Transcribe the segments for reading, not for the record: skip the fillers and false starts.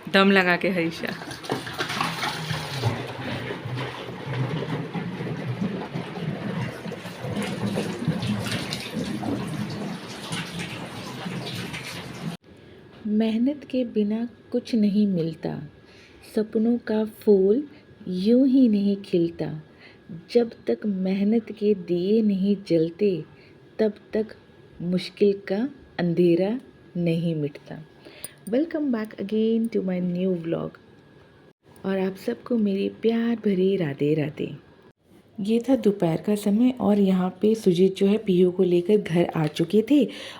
दम लगा के हरीशा। मेहनत के बिना कुछ नहीं मिलता, सपनों का फूल यूं ही नहीं खिलता। जब तक मेहनत के दिए नहीं जलते, तब तक मुश्किल का अंधेरा नहीं मिटता। Welcome back again to my new vlog और आप सबको मेरी प्यार भरी राधे राधे। ये था दोपहर का समय और यहाँ पे सुजीत जो है पीहू को लेकर घर आ चुके थे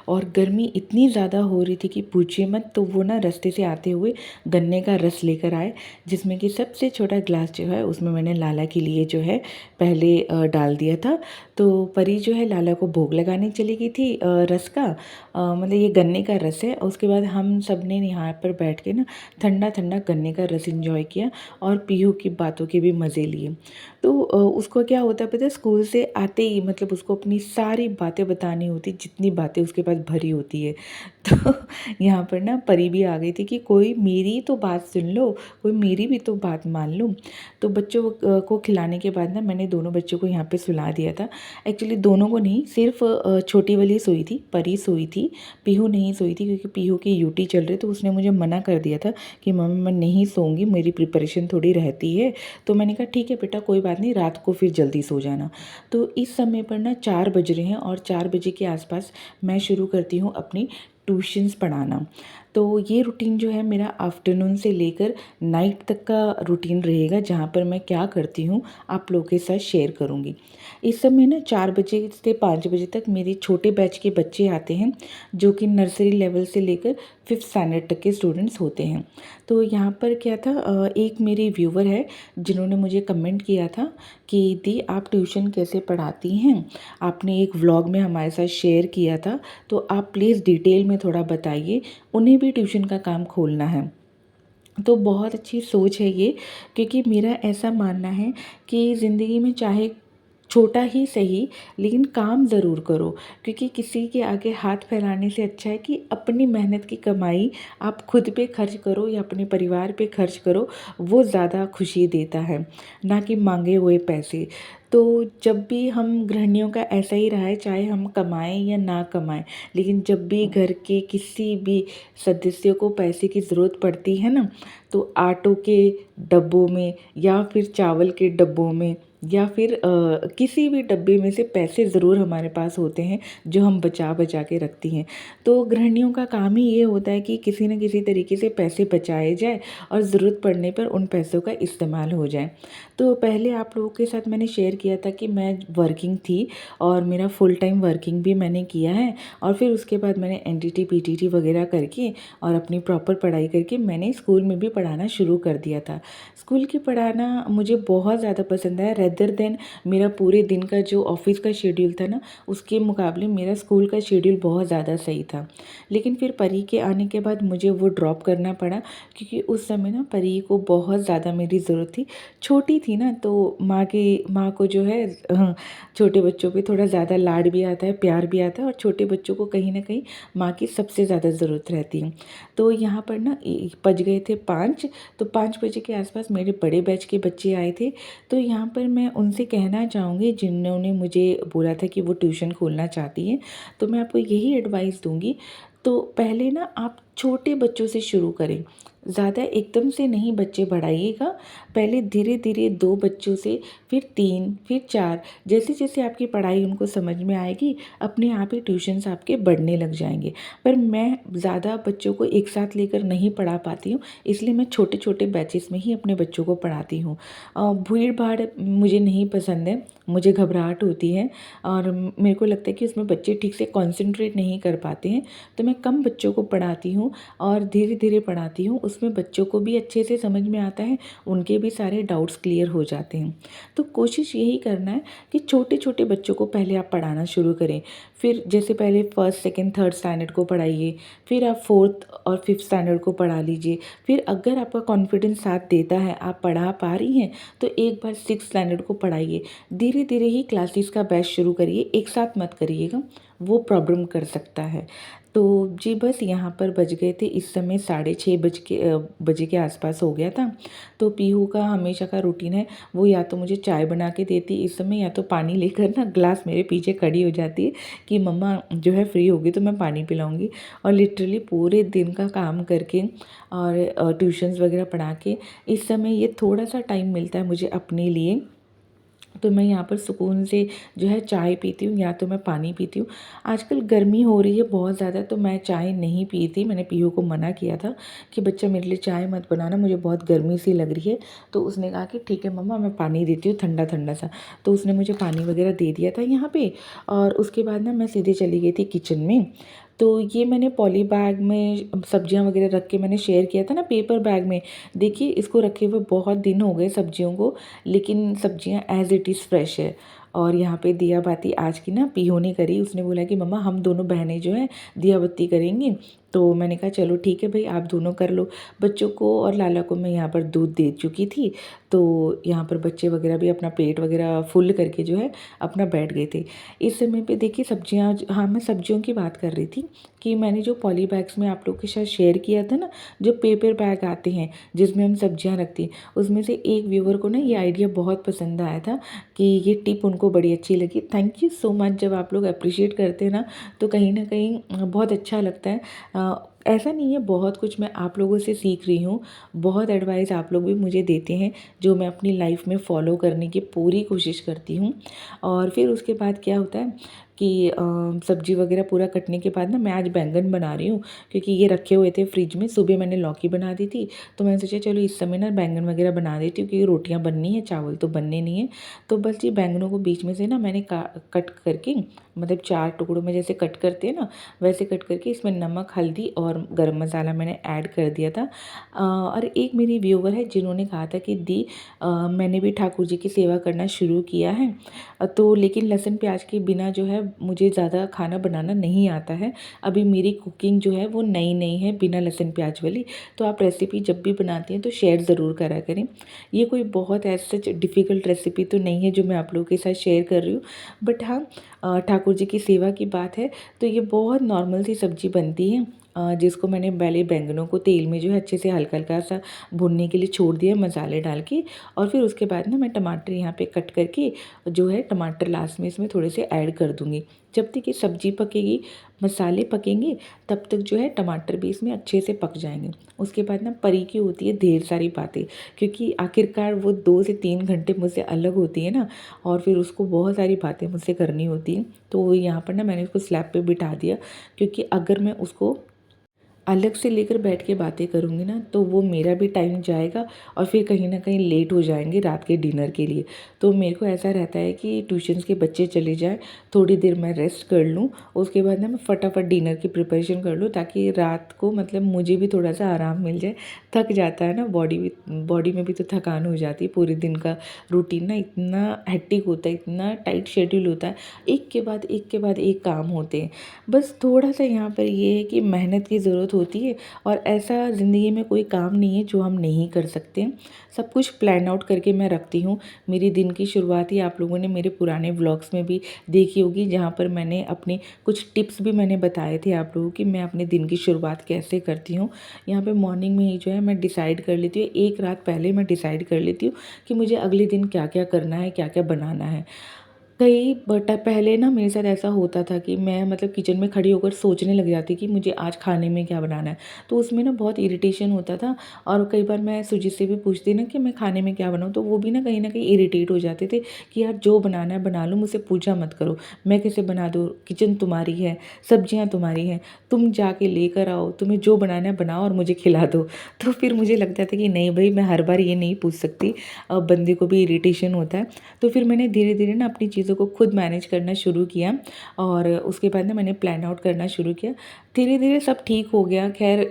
और गर्मी इतनी ज़्यादा हो रही थी कि पूछिए मत। तो वो ना रास्ते से आते हुए गन्ने का रस लेकर आए, जिसमें कि सबसे छोटा ग्लास जो है उसमें मैंने लाला के लिए जो है पहले डाल दिया था। तो परी जो है लाला को भोग लगाने चली गई थी रस का, मतलब ये गन्ने का रस है। उसके बाद हम सब ने यहाँ पर बैठ के ना ठंडा ठंडा गन्ने का रस इंजॉय किया और पीहू की बातों के भी मज़े लिए। तो उसको क्या होता है पता है, स्कूल से आते ही मतलब उसको अपनी सारी बातें बतानी होती, जितनी बातें उसके पास भरी होती है। तो यहाँ पर ना परी भी आ गई थी कि कोई मेरी तो बात सुन लो, कोई मेरी भी तो बात मान लो। तो बच्चों को खिलाने के बाद ना मैंने दोनों बच्चों को यहाँ पे सुला दिया था। एक्चुअली दोनों को नहीं, सिर्फ छोटी वाली सोई थी, परी सोई थी, पीहू नहीं सोई थी क्योंकि पीहू की यूटी चल रही। तो उसने मुझे मना कर दिया था कि मम्मी मैं नहीं सोऊंगी, मेरी प्रिपरेशन थोड़ी रहती है। तो मैंने कहा ठीक है बेटा कोई बात नहीं, रात को फिर जल्दी सो जाना। तो इस समय पर ना 4 बज रहे हैं और 4 बजे के आसपास मैं शुरू करती हूँ अपनी ट्यूशन्स पढ़ाना। तो ये रूटीन जो है मेरा आफ्टरनून से लेकर नाइट तक का रूटीन रहेगा, जहाँ पर मैं क्या करती हूँ आप लोगों के साथ शेयर करूँगी। इस समय ना 4 बजे से 5 बजे तक मेरे छोटे बैच के बच्चे आते हैं, जो कि नर्सरी लेवल से लेकर 5th स्टैंडर्ड तक के स्टूडेंट्स होते हैं। तो यहाँ पर क्या था, एक मेरी व्यूवर है जिन्होंने मुझे कमेंट किया था कि दी आप ट्यूशन कैसे पढ़ाती हैं, आपने एक व्लॉग में हमारे साथ शेयर किया था, तो आप प्लीज़ डिटेल में थोड़ा बताइए, उन्हें भी ट्यूशन का काम खोलना है। तो बहुत अच्छी सोच है ये, क्योंकि मेरा ऐसा मानना है कि ज़िंदगी में चाहे छोटा ही सही लेकिन काम ज़रूर करो, क्योंकि किसी के आगे हाथ फैलाने से अच्छा है कि अपनी मेहनत की कमाई आप खुद पे खर्च करो या अपने परिवार पे खर्च करो, वो ज़्यादा खुशी देता है ना कि मांगे हुए पैसे। तो जब भी हम गृहिणियों का ऐसा ही रहा है, चाहे हम कमाएं या ना कमाएं, लेकिन जब भी घर के किसी भी सदस्यों को पैसे की ज़रूरत पड़ती है ना, तो आटों के डब्बों में या फिर चावल के डब्बों में या फिर किसी भी डब्बे में से पैसे ज़रूर हमारे पास होते हैं जो हम बचा बचा के रखती हैं। तो गृहिणियों का काम ही ये होता है कि किसी न किसी तरीके से पैसे बचाए जाए और ज़रूरत पड़ने पर उन पैसों का इस्तेमाल हो जाए। तो पहले आप लोगों के साथ मैंने शेयर किया था कि मैं वर्किंग थी और मेरा फुल टाइम वर्किंग भी मैंने किया है, और फिर उसके बाद मैंने एनटीटी पीटीटी वगैरह करके और अपनी प्रॉपर पढ़ाई करके मैंने स्कूल में भी पढ़ाना शुरू कर दिया था। स्कूल की पढ़ाना मुझे बहुत ज़्यादा पसंद है, रेदर देन मेरा पूरे दिन का जो ऑफिस का शेड्यूल था ना, उसके मुकाबले मेरा स्कूल का शेड्यूल बहुत ज़्यादा सही था। लेकिन फिर परी के आने के बाद मुझे वो ड्रॉप करना पड़ा, क्योंकि उस समय ना परी को बहुत ज़्यादा मेरी ज़रूरत थी। छोटी थी ना, तो माँ को जो है छोटे बच्चों पे थोड़ा ज़्यादा लाड भी आता है, प्यार भी आता है, और छोटे बच्चों को कहीं ना कहीं माँ की सबसे ज़्यादा ज़रूरत रहती है। तो यहाँ पर ना बज गए थे 5, तो 5 बजे के आसपास मेरे बड़े बैच के बच्चे आए थे। तो यहाँ पर मैं उनसे कहना चाहूँगी जिन्होंने मुझे बोला था कि वो ट्यूशन खोलना चाहती हैं, तो मैं आपको यही एडवाइस दूँगी, तो पहले ना आप छोटे बच्चों से शुरू करें, ज़्यादा एकदम से नहीं बच्चे बढ़ाइएगा। पहले धीरे धीरे 2 बच्चों से, फिर 3, फिर 4, जैसे जैसे आपकी पढ़ाई उनको समझ में आएगी अपने आप ही ट्यूशन्स आपके बढ़ने लग जाएंगे। पर मैं ज़्यादा बच्चों को एक साथ लेकर नहीं पढ़ा पाती हूँ, इसलिए मैं छोटे छोटे बैचेस में ही अपने बच्चों को पढ़ाती हूँ। भीड़ भाड़ मुझे नहीं पसंद है, मुझे घबराहट होती है और मेरे को लगता है कि उसमें बच्चे ठीक से कॉन्सेंट्रेट नहीं कर पाते हैं। तो मैं कम बच्चों को पढ़ाती हूँ और धीरे धीरे पढ़ाती हूँ, उसमें बच्चों को भी अच्छे से समझ में आता है, उनके भी सारे डाउट्स क्लियर हो जाते हैं। तो कोशिश यही करना है कि छोटे छोटे बच्चों को पहले आप पढ़ाना शुरू करें। फिर जैसे पहले फर्स्ट सेकंड थर्ड स्टैंडर्ड को पढ़ाइए, फिर आप फोर्थ और फिफ्थ स्टैंडर्ड को पढ़ा लीजिए। फिर अगर आपका कॉन्फिडेंस साथ देता है, आप पढ़ा पा रही हैं, तो एक बार सिक्स स्टैंडर्ड को पढ़ाइए। धीरे धीरे ही क्लासेस का बैच शुरू करिए, एक साथ मत करिएगा, वो प्रॉब्लम कर सकता है। तो जी बस यहाँ पर बज गए थे इस समय 6:30 बजे के आसपास हो गया था। तो पीहू का हमेशा का रूटीन है, वो या तो मुझे चाय बना के देती इस समय, या तो पानी लेकर ना ग्लास मेरे पीछे खड़ी हो जाती है कि मम्मा जो है फ्री होगी तो मैं पानी पिलाऊंगी। और लिटरली पूरे दिन का काम करके और ट्यूशन्स वगैरह पढ़ा के इस समय ये थोड़ा सा टाइम मिलता है मुझे अपने लिए, तो मैं यहाँ पर सुकून से जो है चाय पीती हूँ या तो मैं पानी पीती हूँ। आजकल गर्मी हो रही है बहुत ज़्यादा, तो मैं चाय नहीं पीती। मैंने पीहू को मना किया था कि बच्चा मेरे लिए चाय मत बनाना, मुझे बहुत गर्मी सी लग रही है। तो उसने कहा कि ठीक है मम्मा, मैं पानी देती हूँ ठंडा ठंडा सा। तो उसने मुझे पानी वगैरह दे दिया था यहाँ पे, और उसके बाद ना मैं सीधे चली गई थी किचन में। तो ये मैंने पॉली बैग में सब्जियां वगैरह रख के मैंने शेयर किया था ना, पेपर बैग में। देखिए इसको रखे हुए बहुत दिन हो गए सब्जियों को, लेकिन सब्जियां एज़ इट इज़ फ्रेश है। और यहाँ पे दिया बाती आज की ना पीहू ने करी। उसने बोला कि मम्मा हम दोनों बहनें जो हैं दिया बत्ती करेंगी। तो मैंने कहा चलो ठीक है भाई, आप दोनों कर लो। बच्चों को और लाला को मैं यहाँ पर दूध दे चुकी थी, तो यहाँ पर बच्चे वगैरह भी अपना पेट वगैरह फुल करके जो है अपना बैठ गए थे। इस समय पे देखिए सब्जियाँ, हाँ मैं सब्जियों की बात कर रही थी कि मैंने जो पॉली बैग्स में आप लोग के साथ शेयर किया था ना, जो पेपर बैग आते हैं जिसमें हम सब्जियाँ रखती हैं, उसमें से एक व्यूवर को ना ये आइडिया बहुत पसंद आया था कि ये टिप उनको बड़ी अच्छी लगी। Thank you so much. जब आप लोग अप्रिशिएट करते हैं ना, तो कहीं ना कहीं बहुत अच्छा लगता है। ऐसा नहीं है, बहुत कुछ मैं आप लोगों से सीख रही हूँ, बहुत एडवाइस आप लोग भी मुझे देते हैं जो मैं अपनी लाइफ में फ़ॉलो करने की पूरी कोशिश करती हूँ। और फिर उसके बाद क्या होता है कि सब्ज़ी वगैरह पूरा कटने के बाद ना मैं आज बैंगन बना रही हूँ, क्योंकि ये रखे हुए थे फ्रिज में। सुबह मैंने लौकी बना दी थी, तो मैंने सोचा चलो इस समय ना बैंगन वगैरह बना देती हूँ, क्योंकि रोटियाँ बननी है, चावल तो बनने नहीं है। तो बस ये बैंगनों को बीच में से ना मैंने कट करके, मतलब 4 टुकड़ों में जैसे कट करते हैं ना, वैसे कट करके इसमें नमक, हल्दी और गरम मसाला मैंने ऐड कर दिया था। और एक मेरी व्यूवर है जिन्होंने कहा था कि दी मैंने भी ठाकुर जी की सेवा करना शुरू किया है, तो लेकिन लहसुन प्याज के बिना जो है मुझे ज़्यादा खाना बनाना नहीं आता है। अभी मेरी कुकिंग जो है वो नई नई है बिना लहसुन प्याज वाली। तो आप रेसिपी जब भी बनाती हैं तो शेयर ज़रूर करा करें। ये कोई बहुत ऐसा डिफ़िकल्ट रेसिपी तो नहीं है जो मैं आप लोगों के साथ शेयर कर रही हूँ, बट हाँ ठाकुर जी की सेवा की बात है तो ये बहुत नॉर्मल सी सब्ज़ी बनती है, जिसको मैंने पहले बैंगनों को तेल में जो है अच्छे से हल्का हल्का सा भुनने के लिए छोड़ दिया मसाले डाल के। और फिर उसके बाद ना मैं टमाटर यहाँ पे कट करके जो है टमाटर लास्ट में इसमें थोड़े से ऐड कर दूँगी। जब तक ये सब्ज़ी पकेगी, मसाले पकेंगे, तब तक जो है टमाटर भी इसमें अच्छे से पक जाएंगे। उसके बाद ना परी की होती है ढेर सारी बातें, क्योंकि आखिरकार वो 2 से 3 घंटे मुझसे अलग होती है ना, और फिर उसको बहुत सारी बातें मुझसे करनी होती हैं। तो यहाँ पर ना मैंने उसको स्लैब पे बिठा दिया, क्योंकि अगर मैं उसको अलग से लेकर बैठ के बातें करूँगी ना, तो वो मेरा भी टाइम जाएगा और फिर कहीं न कहीं लेट हो जाएँगे रात के डिनर के लिए। तो मेरे को ऐसा रहता है कि ट्यूशन्स के बच्चे चले जाएँ, थोड़ी देर मैं रेस्ट कर लूँ, उसके बाद ना मैं फटाफट डिनर की प्रिपरेशन कर लूँ, ताकि रात को मतलब मुझे भी थोड़ा-सा आराम मिल जाए। थक जाता है ना बॉडी में भी तो थकान हो जाती है, पूरे दिन का रूटीन ना इतना हेक्टिक होता है, इतना टाइट शेड्यूल होता है, एक के बाद एक के बाद एक काम होते हैं। बस थोड़ा-सा यहाँ पर ये है कि मेहनत की ज़रूरत होती है, और ऐसा ज़िंदगी में कोई काम नहीं है जो हम नहीं कर सकते। सब कुछ प्लान आउट करके मैं रखती हूँ। मेरी दिन की शुरुआत ही आप लोगों ने मेरे पुराने व्लॉग्स में भी देखी होगी, जहाँ पर मैंने अपने कुछ टिप्स भी मैंने बताए थे आप लोगों की, मैं अपने दिन की शुरुआत कैसे करती हूँ। यहाँ पे मॉर्निंग में ही जो है मैं डिसाइड कर लेती हूँ, एक रात पहले मैं डिसाइड कर लेती हूँ कि मुझे अगले दिन क्या-क्या करना है, क्या-क्या बनाना है। कई बट पहले ना मेरे साथ ऐसा होता था कि मैं मतलब किचन में खड़ी होकर सोचने लग जाती कि मुझे आज खाने में क्या बनाना है। तो उसमें ना बहुत इरिटेशन होता था, और कई बार मैं सुजी से भी पूछती ना कि मैं खाने में क्या बनाऊँ, तो वो भी ना कहीं न कहीं इरिटेट हो जाते थे कि यार जो बनाना है बना लो, मुझसे पूछा मत करो, मैं कैसे बना दूँ, किचन तुम्हारी है, सब्जियाँ तुम्हारी हैं, तुम जाके लेकर आओ, तुम्हें जो बनाना है बनाओ और मुझे खिला दो। तो फिर मुझे लगता था कि नहीं भई, मैं हर बार ये नहीं पूछ सकती, बंदे को भी इरिटेशन होता है। तो फिर मैंने धीरे-धीरे ना अपनी चीज़ों को खुद मैनेज करना शुरू किया, और उसके बाद ना मैंने प्लान आउट करना शुरू किया। धीरे-धीरे सब ठीक हो गया। ख़ैर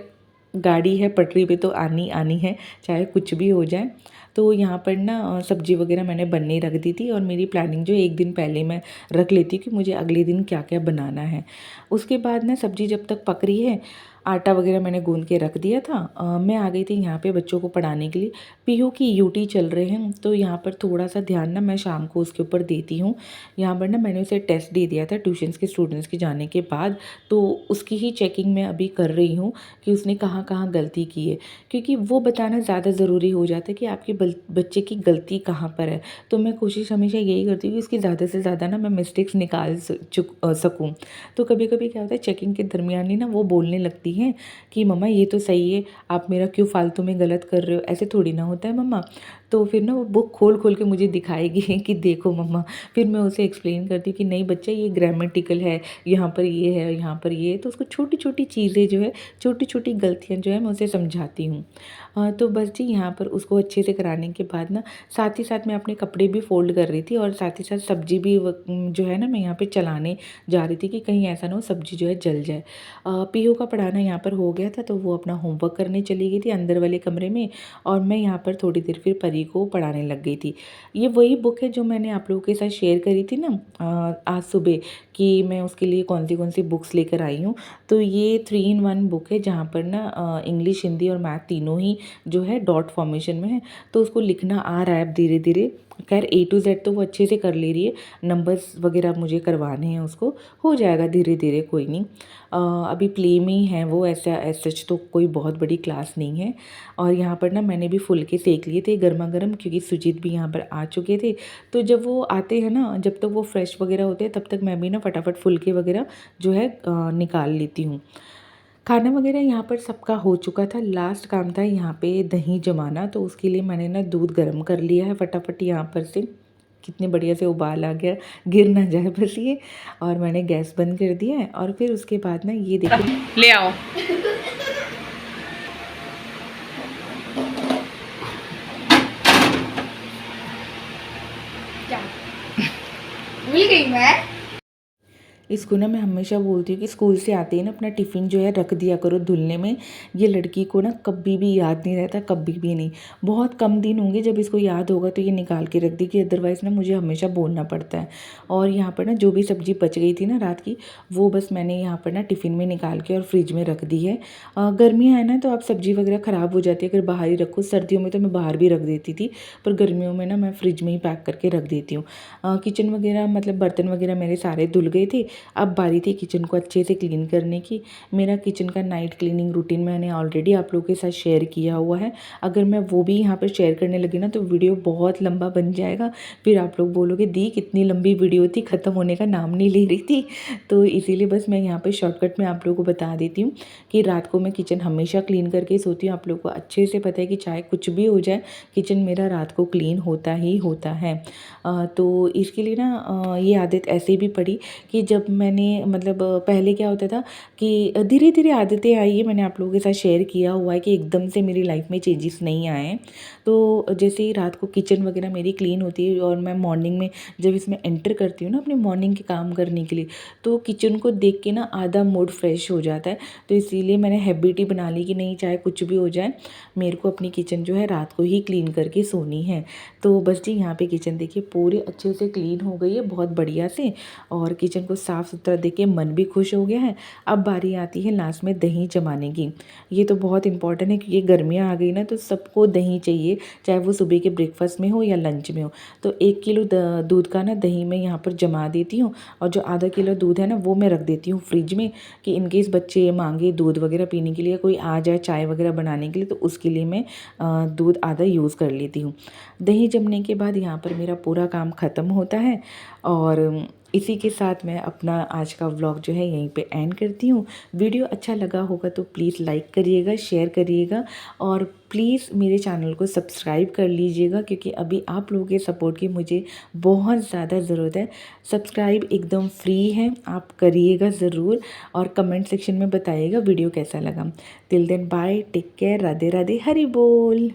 गाड़ी है पटरी पे तो आनी आनी है, चाहे कुछ भी हो जाए। तो यहाँ पर ना सब्ज़ी वग़ैरह मैंने बनने रख दी थी, और मेरी प्लानिंग जो 1 दिन पहले मैं रख लेती कि मुझे अगले दिन क्या-क्या बनाना है। उसके बाद ना सब्ज़ी जब तक पक रही है, आटा वगैरह मैंने गूंद के रख दिया था। मैं आ गई थी यहाँ पे बच्चों को पढ़ाने के लिए। पीयू की यूटी चल रहे हैं, तो यहाँ पर थोड़ा सा ध्यान ना मैं शाम को उसके ऊपर देती हूँ। यहाँ पर ना मैंने उसे टेस्ट दे दिया था ट्यूशन्स के स्टूडेंट्स के जाने के बाद, तो उसकी ही चेकिंग मैं अभी कर रही हूँ कि उसने कहाँ कहाँ गलती की है, क्योंकि वो बताना ज़्यादा ज़रूरी हो जाता है कि आपके बच्चे की गलती कहाँ पर है। तो मैं कोशिश हमेशा यही करती हूँ कि उसकी ज़्यादा से ज़्यादा ना मैं मिस्टेक्स निकाल सकूँ। तो कभी कभी क्या होता है, चेकिंग के दरमियान ही ना वो बोलने लगती हैं कि मम्मा ये तो सही है, आप मेरा क्यों फालतू में गलत कर रहे हो, ऐसे थोड़ी ना होता है मम्मा। तो फिर ना वो बुक खोल खोल के मुझे दिखाएगी कि देखो मम्मा। फिर मैं उसे एक्सप्लेन करती हूँ कि नहीं बच्चा, ये ग्रामेटिकल है, यहाँ पर ये है, यहाँ पर ये है। तो उसको छोटी छोटी चीज़ें जो है, छोटी छोटी गलतियाँ जो है मैं उसे समझाती हूँ। तो बस जी यहाँ पर उसको अच्छे से कराने के बाद ना साथ ही साथ मैं अपने कपड़े भी फ़ोल्ड कर रही थी, और साथ ही साथ सब्ज़ी भी जो है ना मैं यहाँ पे चलाने जा रही थी कि कहीं ऐसा ना हो सब्ज़ी जो है जल जाए। पीयू का पढ़ाना यहाँ पर हो गया था, तो वो अपना होमवर्क करने चली गई थी अंदर वाले कमरे में, और मैं यहाँ पर थोड़ी देर फिर परी को पढ़ाने लग गई थी। ये वही बुक है जो मैंने आप लोगों के साथ शेयर करी थी ना आज सुबह, कि मैं उसके लिए कौन सी बुक्स लेकर आई हूँ। तो ये 3 in 1 बुक है, जहाँ पर ना इंग्लिश, हिंदी और मैथ तीनों ही जो है डॉट फॉर्मेशन में है। तो उसको लिखना आ रहा है अब धीरे धीरे। खैर A to Z तो वो अच्छे से कर ले रही है, नंबर्स वगैरह मुझे करवाने हैं उसको, हो जाएगा धीरे धीरे, कोई नहीं। अभी प्ले में ही है वो, ऐसा सच तो कोई बहुत बड़ी क्लास नहीं है। और यहाँ पर ना मैंने भी फुलके सेक लिए थे गर्मा गर्म, क्योंकि सुजीत भी यहाँ पर आ चुके थे। तो जब वो आते हैं ना, जब तक वो फ्रेश वगैरह होते हैं, तब तक मैं भी ना फटाफट फुलके वगैरह जो है निकाल लेती हूँ। खाना वगैरह यहाँ पर सबका हो चुका था। लास्ट काम था यहाँ पे दही जमाना, तो उसके लिए मैंने ना दूध गर्म कर लिया है फटाफट यहाँ पर से। कितने बढ़िया से उबाल आ गया, गिर ना जाए बस ये। और मैंने गैस बंद कर दिया है, और फिर उसके बाद ना ये देखिए, ले आओ। क्या भूल गई मैं। इसको ना मैं हमेशा बोलती हूँ कि स्कूल से आते ही ना अपना टिफ़िन जो है रख दिया करो धुलने में। ये लड़की को ना कभी भी याद नहीं रहता, कभी भी नहीं। बहुत कम दिन होंगे जब इसको याद होगा तो ये निकाल के रख देगी, अदरवाइज़ ना मुझे हमेशा बोलना पड़ता है। और यहाँ पर ना जो भी सब्ज़ी बच गई थी ना रात की, वो बस मैंने यहाँ पर ना टिफ़िन में निकाल के और फ्रिज में रख दी है। गर्मियाँ हैं ना, तो आप सब्ज़ी वगैरह ख़राब हो जाती है अगर बाहर ही रखो। सर्दियों में तो मैं बाहर भी रख देती थी, पर गर्मियों में ना मैं फ्रिज में ही पैक करके रख देती हूँ। किचन वगैरह मतलब बर्तन वगैरह मेरे सारे धुल गए थे। अब बारी थी किचन को अच्छे से क्लीन करने की। मेरा किचन का नाइट क्लीनिंग रूटीन मैंने ऑलरेडी आप लोगों के साथ शेयर किया हुआ है। अगर मैं वो भी यहाँ पर शेयर करने लगी ना, तो वीडियो बहुत लंबा बन जाएगा। फिर आप लोग बोलोगे दी कितनी लंबी वीडियो थी, ख़त्म होने का नाम नहीं ले रही थी। तो इसीलिए बस मैं यहाँ पर शॉर्टकट में आप लोगों को बता देती हूँ कि रात को मैं किचन हमेशा क्लीन करके सोती हूँ। आप लोग को अच्छे से पता है कि चाहे कुछ भी हो जाए, किचन मेरा रात को क्लीन होता ही होता है। तो इसके लिए ना ये आदत ऐसे भी पड़ी कि जब मैंने मतलब पहले क्या होता था कि धीरे धीरे आदतें आई है। मैंने आप लोगों के साथ शेयर किया हुआ है कि एकदम से मेरी लाइफ में चेंजेस नहीं आए हैं। तो जैसे ही रात को किचन वगैरह मेरी क्लीन होती है, और मैं मॉर्निंग में जब इसमें एंटर करती हूँ ना अपने मॉर्निंग के काम करने के लिए, तो किचन को देख के ना आधा मूड फ्रेश हो जाता है। तो इसीलिए मैंने हैबिट ही बना ली कि नहीं, चाहे कुछ भी हो जाए, मेरे को अपनी किचन जो है रात को ही क्लीन करके सोनी है। तो बस जी यहाँ पे किचन देखिए पूरी अच्छे से क्लीन हो गई है, बहुत बढ़िया से। और किचन को साफ़ सुथरा देख के मन भी खुश हो गया है। अब बारी आती है लास्ट में दही जमाने की। ये तो बहुत इंपॉर्टेंट है, क्योंकि गर्मियाँ आ गई ना, तो सबको दही चाहिए, चाहे वो सुबह के ब्रेकफास्ट में हो या लंच में हो। तो 1 किलो दूध का ना दही मैं यहाँ पर जमा देती हूँ, और जो आधा किलो दूध है ना वो मैं रख देती हूँ फ्रिज में, कि इनकेस बच्चे मांगे दूध वगैरह पीने के लिए, कोई आ जाए चाय वगैरह बनाने के लिए, तो उसके लिए मैं दूध आधा यूज़ कर लेती हूँ। दही जमने के बाद यहाँ पर मेरा पूरा काम ख़त्म होता है, और इसी के साथ मैं अपना आज का व्लॉग जो है यहीं पे एंड करती हूँ। वीडियो अच्छा लगा होगा तो प्लीज़ लाइक करिएगा, शेयर करिएगा, और प्लीज़ मेरे चैनल को सब्सक्राइब कर लीजिएगा, क्योंकि अभी आप लोगों के सपोर्ट की मुझे बहुत ज़्यादा ज़रूरत है। सब्सक्राइब एकदम फ्री है, आप करिएगा ज़रूर, और कमेंट सेक्शन में बताइएगा वीडियो कैसा लगा। Till then bye, take care, Radhe Radhe, Hari बोल।